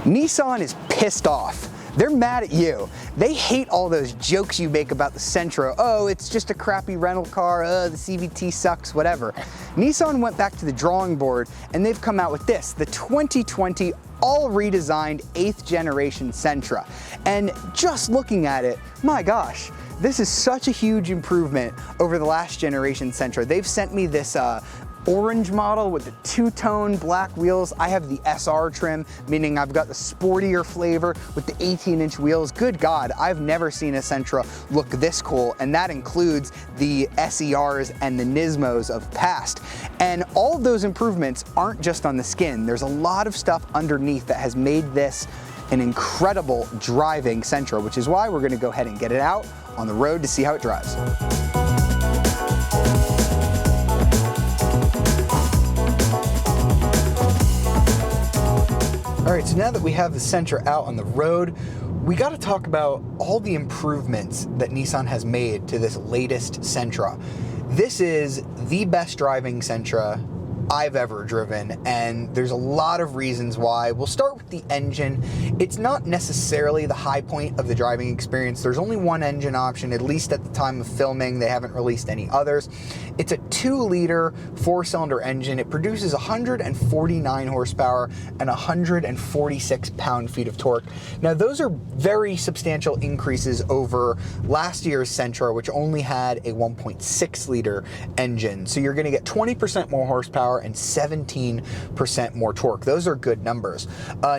Nissan is pissed off. They're mad at you. They hate all those jokes you make about the Sentra. Oh, it's just a crappy rental car. The CVT sucks, whatever. Nissan went back to the drawing board and they've come out with this, the 2020 all redesigned 8th generation Sentra. And just looking at it, my gosh, this is such a huge improvement over the last generation Sentra. They've sent me this orange model with the two-tone black wheels. I have the SR trim, meaning I've got the sportier flavor with the 18-inch wheels. Good God, I've never seen a Sentra look this cool, and that includes the SERs and the Nismos of past. And all of those improvements aren't just on the skin. There's a lot of stuff underneath that has made this an incredible driving Sentra, which is why we're gonna go ahead and get it out on the road to see how it drives. All right, so now that we have the Sentra out on the road, we got to talk about all the improvements that Nissan has made to this latest Sentra. This is the best driving Sentra I've ever driven, and there's a lot of reasons why. We'll start with the engine. It's not necessarily the high point of the driving experience. There's only one engine option, at least at the time of filming. They haven't released any others. It's a 2-liter 4-cylinder engine. It produces 149 horsepower and 146 pound-feet of torque. Now, those are very substantial increases over last year's Sentra, which only had a 1.6-liter engine. So you're gonna get 20% more horsepower and 17% more torque. Those are good numbers.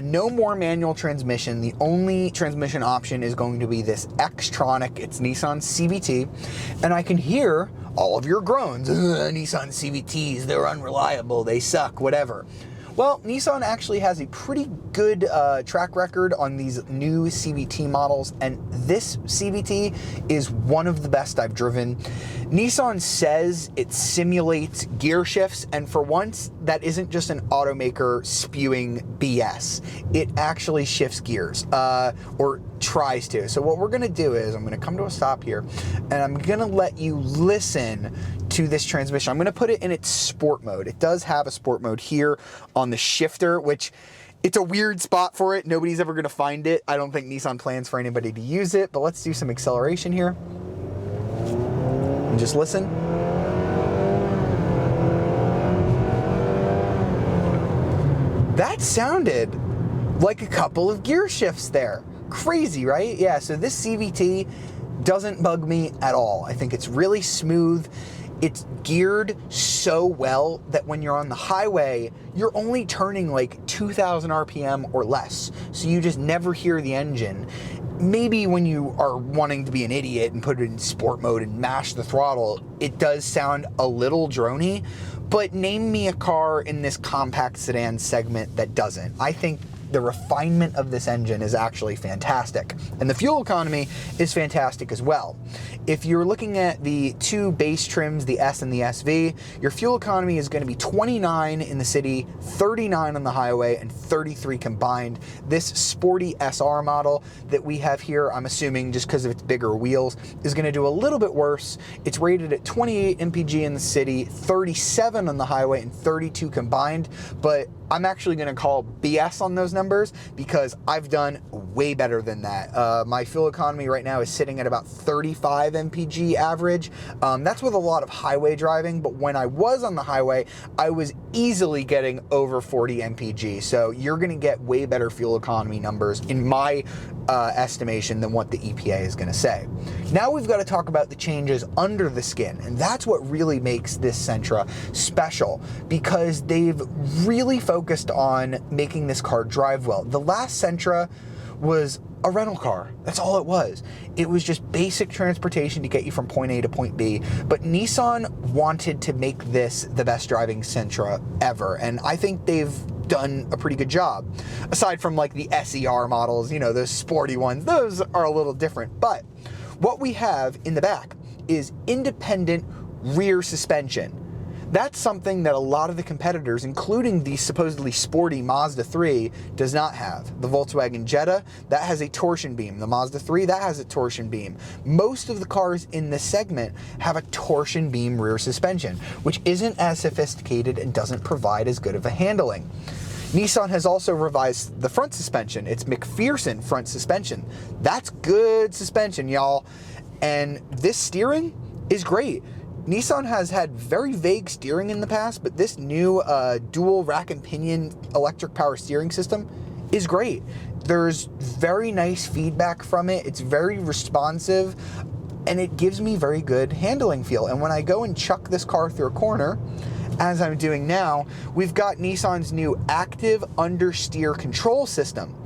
No more manual transmission. The only transmission option is going to be this Xtronic. It's Nissan CVT, and I can hear all of your groans. Nissan CVTs, they're unreliable, they suck, whatever. Well, Nissan actually has a pretty good track record on these new CVT models, and this CVT is one of the best I've driven. Nissan says it simulates gear shifts, and for once, that isn't just an automaker spewing BS. It actually shifts gears, or tries to. So what we're gonna do is I'm gonna come to a stop here, and I'm gonna let you listen to this transmission. I'm gonna put it in its sport mode. It does have a sport mode here on the shifter, which it's a weird spot for it. Nobody's ever gonna find it. I don't think Nissan plans for anybody to use it, but let's do some acceleration here. And just listen. That sounded like a couple of gear shifts there. Crazy, right? Yeah, so this CVT doesn't bug me at all. I think it's really smooth. It's geared so well that when you're on the highway, you're only turning like 2,000 RPM or less. So you just never hear the engine. Maybe when you are wanting to be an idiot and put it in sport mode and mash the throttle, it does sound a little drony, but name me a car in this compact sedan segment that doesn't. I think the refinement of this engine is actually fantastic. And the fuel economy is fantastic as well. If you're looking at the two base trims, the S and the SV, your fuel economy is going to be 29 in the city, 39 on the highway, and 33 combined. This sporty SR model that we have here, I'm assuming just because of its bigger wheels, is going to do a little bit worse. It's rated at 28 mpg in the city, 37 on the highway, and 32 combined, but I'm actually gonna call BS on those numbers because I've done way better than that. My fuel economy right now is sitting at about 35 mpg average. That's with a lot of highway driving, but when I was on the highway, I was easily getting over 40 mpg. So you're gonna get way better fuel economy numbers in my estimation than what the EPA is gonna say. Now we've got to talk about the changes under the skin, and that's what really makes this Sentra special, because they've really focused on making this car drive well. The last Sentra was a rental car. That's all it was. It was just basic transportation to get you from point A to point B. But Nissan wanted to make this the best driving Sentra ever, and I think they've done a pretty good job. Aside from like the SER models, you know, those sporty ones, those are a little different. But what we have in the back is independent rear suspension. That's something that a lot of the competitors, including the supposedly sporty Mazda 3, does not have. The Volkswagen Jetta, that has a torsion beam. The Mazda 3, that has a torsion beam. Most of the cars in this segment have a torsion beam rear suspension, which isn't as sophisticated and doesn't provide as good of a handling. Nissan has also revised the front suspension. It's McPherson front suspension. That's good suspension, y'all. And this steering is great. Nissan has had very vague steering in the past, but this new dual rack and pinion electric power steering system is great. There's very nice feedback from it. It's very responsive, and it gives me very good handling feel. And when I go and chuck this car through a corner, as I'm doing now, we've got Nissan's new active understeer control system.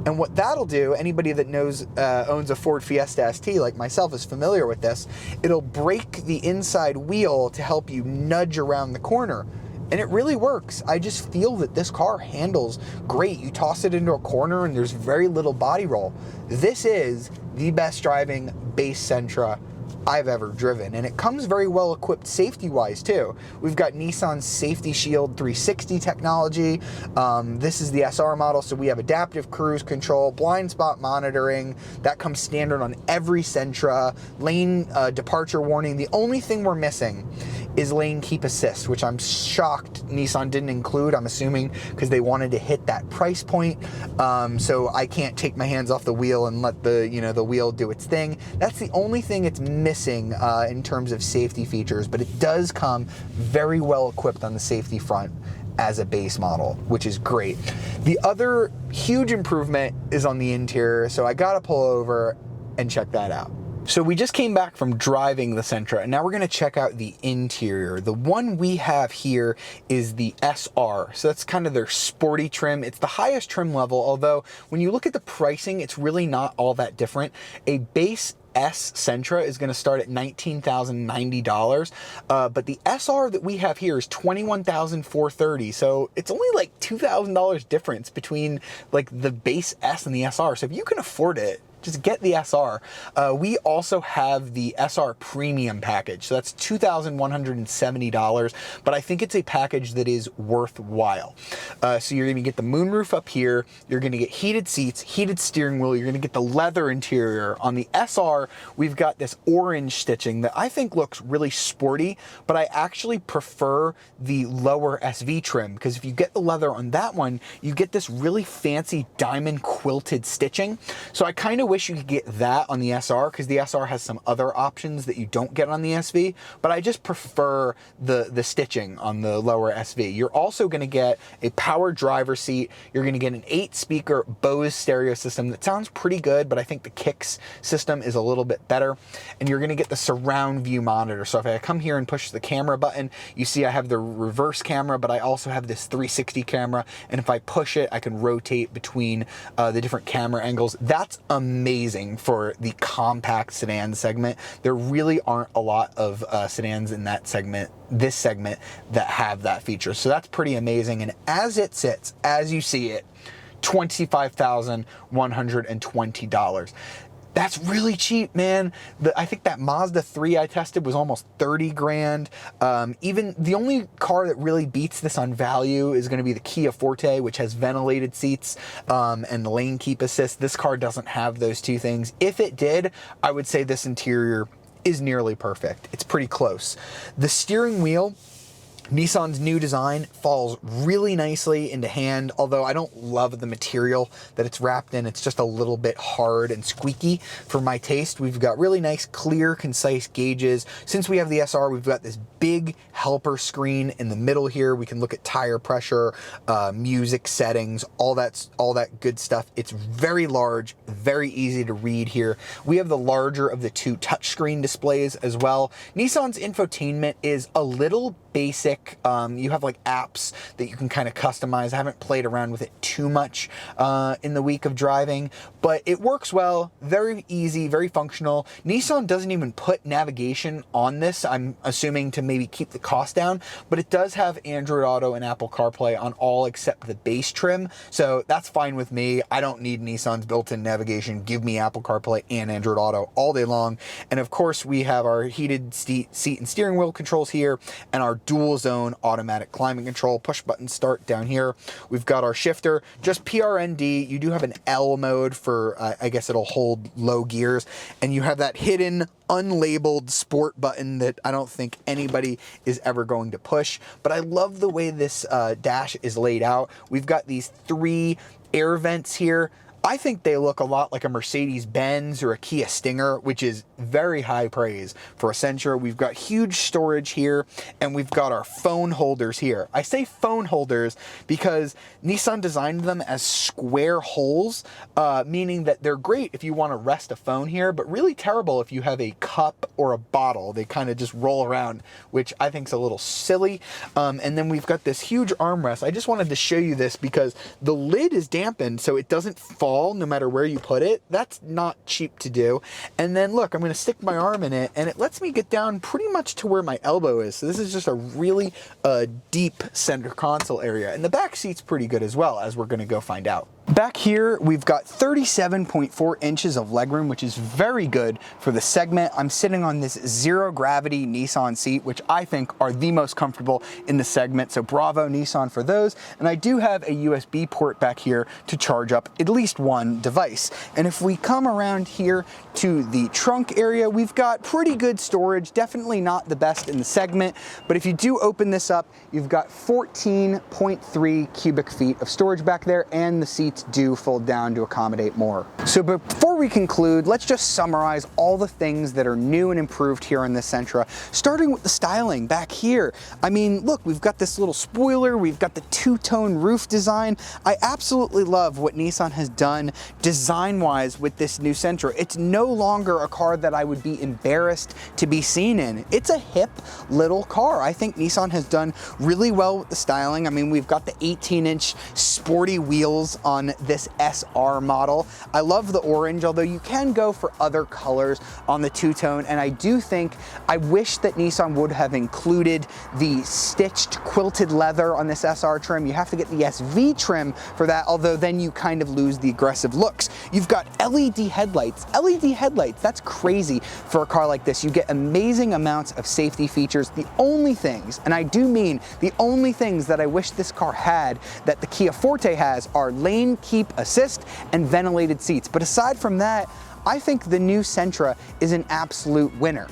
And what that'll do, anybody that knows, owns a Ford Fiesta ST like myself is familiar with this, it'll brake the inside wheel to help you nudge around the corner. And it really works. I just feel that this car handles great. You toss it into a corner and there's very little body roll. This is the best driving base Sentra I've ever driven, and it comes very well equipped safety-wise too. We've got Nissan's Safety Shield 360 technology. This is the SR model, so we have adaptive cruise control, blind spot monitoring. That comes standard on every Sentra. Lane departure warning. The only thing we're missing is lane keep assist, which I'm shocked Nissan didn't include. I'm assuming because they wanted to hit that price point, so I can't take my hands off the wheel and let the the wheel do its thing. That's the only thing it's missing in terms of safety features, but it does come very well equipped on the safety front as a base model, which is great. The other huge improvement is on the interior, so I gotta pull over and check that out. So we just came back from driving the Sentra, and now we're gonna check out the interior. The one we have here is the SR. So that's kind of their sporty trim. It's the highest trim level, although when you look at the pricing, it's really not all that different. A base S Sentra is going to start at $19,090, but the SR that we have here is $21,430. So it's only like $2,000 difference between like the base S and the SR. So if you can afford it, just get the SR. We also have the SR Premium package, so that's $2,170, but I think it's a package that is worthwhile. So you're gonna get the moonroof up here, you're gonna get heated seats, heated steering wheel, you're gonna get the leather interior. On the SR, we've got this orange stitching that I think looks really sporty, but I actually prefer the lower SV trim, because if you get the leather on that one, you get this really fancy diamond quilted stitching. So I kind of wish you could get that on the SR, because the SR has some other options that you don't get on the SV, but I just prefer the stitching on the lower SV. You're also going to get a power driver seat. You're going to get an 8-speaker Bose stereo system that sounds pretty good, but I think the Kicks system is a little bit better. And you're going to get the surround view monitor. So if I come here and push the camera button, you see I have the reverse camera, but I also have this 360 camera, and if I push it, I can rotate between the different camera angles. That's amazing for the compact sedan segment. There really aren't a lot of sedans in that segment, this segment, that have that feature. So that's pretty amazing. And as it sits, as you see it, $25,120. That's really cheap, man. I think that Mazda 3 I tested was almost 30 grand. Even the only car that really beats this on value is going to be the Kia Forte, which has ventilated seats and the lane keep assist. This car doesn't have those two things. If it did, I would say this interior is nearly perfect. It's pretty close. The steering wheel, Nissan's new design, falls really nicely into hand, although I don't love the material that it's wrapped in. It's just a little bit hard and squeaky for my taste. We've got really nice, clear, concise gauges. Since we have the SR, we've got this big helper screen in the middle here. We can look at tire pressure, music settings, all that good stuff. It's very large, very easy to read here. We have the larger of the two touchscreen displays as well. Nissan's infotainment is a little basic. You have like apps that you can kind of customize. I haven't played around with it too much in the week of driving, but it works well, very easy, very functional. Nissan doesn't even put navigation on this, I'm assuming to maybe keep the cost down, but it does have Android Auto and Apple CarPlay on all except the base trim, so that's fine with me. I don't need Nissan's built-in navigation. Give me Apple CarPlay and Android Auto all day long. And of course, we have our heated seat and steering wheel controls here and our dual zone, automatic climate control, push button start down here. We've got our shifter, just PRND. You do have an L mode for, I guess it'll hold low gears, and you have that hidden unlabeled sport button that I don't think anybody is ever going to push. But I love the way this dash is laid out. We've got these 3 air vents here. I think they look a lot like a Mercedes-Benz or a Kia Stinger, which is very high praise for a Sentra. We've got huge storage here, and we've got our phone holders here. I say phone holders because Nissan designed them as square holes, meaning that they're great if you want to rest a phone here, but really terrible if you have a cup or a bottle. They kind of just roll around, which I think is a little silly. And then we've got this huge armrest. I just wanted to show you this because the lid is dampened, so it doesn't fall no matter where you put it. That's not cheap to do. And then look, I'm going to stick my arm in it, and it lets me get down pretty much to where my elbow is. So this is just a really deep center console area. And the back seat's pretty good as well, as we're going to go find out. Back here, we've got 37.4 inches of legroom, which is very good for the segment. I'm sitting on this zero gravity Nissan seat, which I think are the most comfortable in the segment. So bravo Nissan for those. And I do have a USB port back here to charge up at least one device. And if we come around here to the trunk area, we've got pretty good storage, definitely not the best in the segment. But if you do open this up, you've got 14.3 cubic feet of storage back there, and the seats do fold down to accommodate more. So before we conclude, let's just summarize all the things that are new and improved here on this Sentra, starting with the styling back here. I mean, look, we've got this little spoiler, we've got the two-tone roof design. I absolutely love what Nissan has done design-wise with this new Sentra. It's no longer a car that I would be embarrassed to be seen in. It's a hip little car. I think Nissan has done really well with the styling. I mean, we've got the 18-inch sporty wheels on this SR model. I love the orange, although you can go for other colors on the two-tone, and I do think, I wish that Nissan would have included the stitched quilted leather on this SR trim. You have to get the SV trim for that, although then you kind of lose the aggressive looks. You've got LED headlights. LED headlights, that's crazy for a car like this. You get amazing amounts of safety features. The only things, and I do mean the only things that I wish this car had that the Kia Forte has, are lane keep assist and ventilated seats. But aside from that, I think the new Sentra is an absolute winner.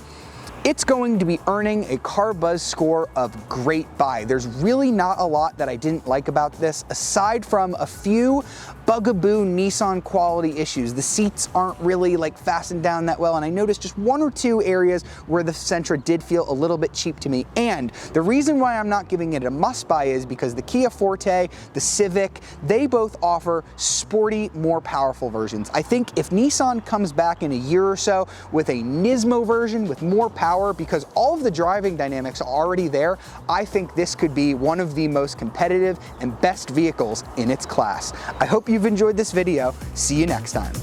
It's going to be earning a CarBuzz score of great buy. There's really not a lot that I didn't like about this, aside from a few bugaboo Nissan quality issues. The seats aren't really like fastened down that well, and I noticed just 1 or 2 areas where the Sentra did feel a little bit cheap to me. And the reason why I'm not giving it a must buy is because the Kia Forte, the Civic, they both offer sporty, more powerful versions. I think if Nissan comes back in a year or so with a Nismo version with more power, because all of the driving dynamics are already there, I think this could be one of the most competitive and best vehicles in its class. I hope you've enjoyed this video. See you next time.